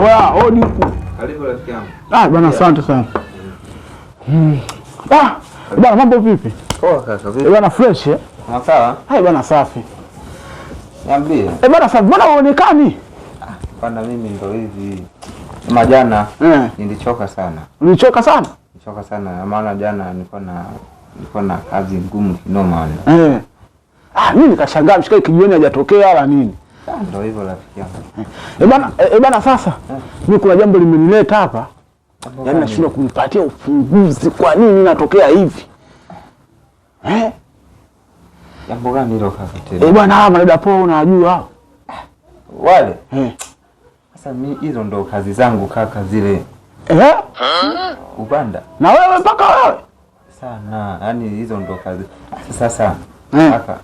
Oya, odi huku. Karibu rafiki yangu. Bwana asante sana. Bwana mambo vipi? Poa kaka, vipi? Bwana fresh eh? Sawa. Hai bwana safi. Niambie. Bwana safi, mbona huonekani? Bwana mimi ndo hivi. Jana nilichoka sana. Ulichoka sana? Nilichoka sana. Maana jana nilikuwa na kazi ngumu kinoma. Mimi nikashangaa mshikaji kijioni hajatokea wala nini. Ndio hivyo rafiki yangu. Bwana sasa mimi kuna jambo limenileta hapa. Yaani nashindwa kumpatia ufunguzi kwa nini natokea hivi. Jambo gani hilo kaka tena? Bwana hawa madada poa unajua. Wale? Sasa mimi hizo ndo kazi zangu kaka zile. Ubanda. Na wewe mpaka wewe? Sana. Yaani hizo ndo kazi. Sasa kaka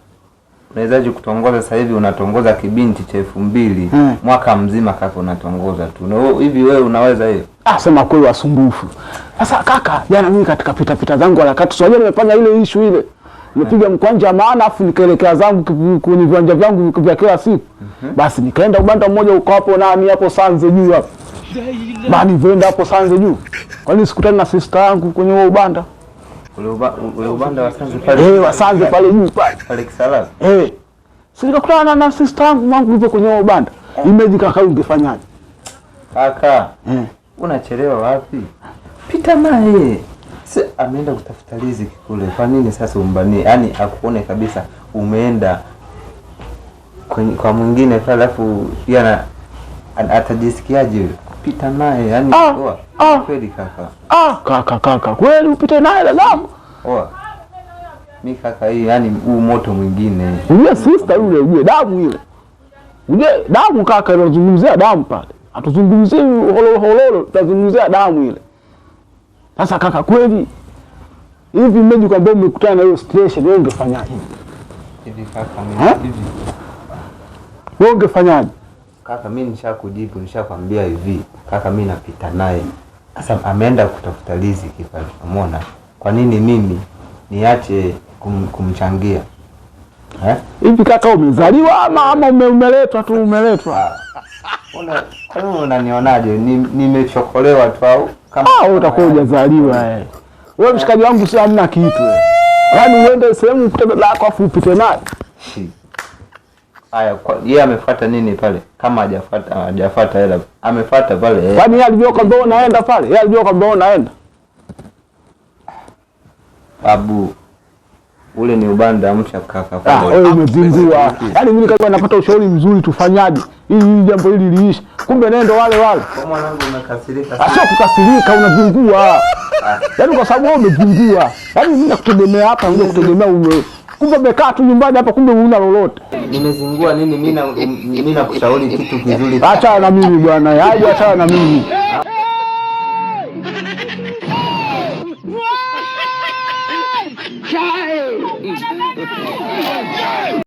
unawezaje kutongoza sasa hivi unatongoza kibinti cha 2000 mwaka mzima kaka unatongoza tu. Na hivi wewe unaweza hiyo? Sema kweli wasumbufu. Sasa kaka, jana mimi katika pita zangu harakati sio nimefanya ile issue ile. Nipiga mkwanja maana afu nikaelekea zangu kwenye viwanja vyangu vya kila siku. Basi nikaenda ubanda mmoja uko hapo nani hapo Sanze juu hapo. Bani venda hapo Sanze juu. Kwani sikutana na sister yangu kwenye huo ubanda? Ule ubanda wa Sanze pale. Wa Sanze pale juu pale Kisala. Si nikakutana na sister yangu yupo kwenye huo ubanda. Imagine kaka ungefanyaje? Kaka. Unachelewa wapi? Pita naye. Si ameenda kutafuta riziki kule. Kwa nini sasa umbanie? Yaani akuone kabisa umeenda kwa mwingine pale alafu pia atajisikiaje? Pita naye yani kweli kaka. Kaka kweli upite naye lazima. Mimi kaka hii yani huu moto mwingine. Uje sister yule uje damu ile. Uje damu kaka tunazungumzia damu pale. Atuzungumzie hololo tutazungumzia damu ile. Sasa kaka kweli hivi mmeji kwamba umekutana na hiyo station wewe ungefanyaje? Hivi kaka mimi hivi. Wewe ungefanyaje? Kaka mimi nishakujibu nishakwambia hivi. Kaka mimi napita naye. Sasa ameenda kutafuta riziki pale. Umeona? Kwa nini mimi niache kumchangia? Hivi kaka umezaliwa ama umeletwa tu umeletwa? Unanionaje? Nimechokolewa tu au kama wewe utakuwa hujazaliwa wewe mshikaji wangu si hamna kitu yaani uende sehemu ukutana lako afu upite naye. Haya yeye amefuata nini pale? Kama hajafuata hela amefuata pale. Kwani yeye alijua kwamba unaenda pale? Yeye alijua kwamba unaenda? Babu ule ni ubanda mcha kaka pale. Wewe umezingua. Yaani mimi kama napata ushauri mzuri tufanyaje? Hii jambo hili liishi. Kumbe nendo wale. Kwa mwanangu umekasirika sana. Sio kukasirika unazingua. Yaani kwa sababu wewe umezingua. Yaani mimi nakutegemea hapa ndio kutegemea kumbe umekaa tu nyumbani hapa kumbe huna lolote. Nimezingua nini mimi nakushauri kitu kizuri. Acha na mimi bwana. Acha na mimi.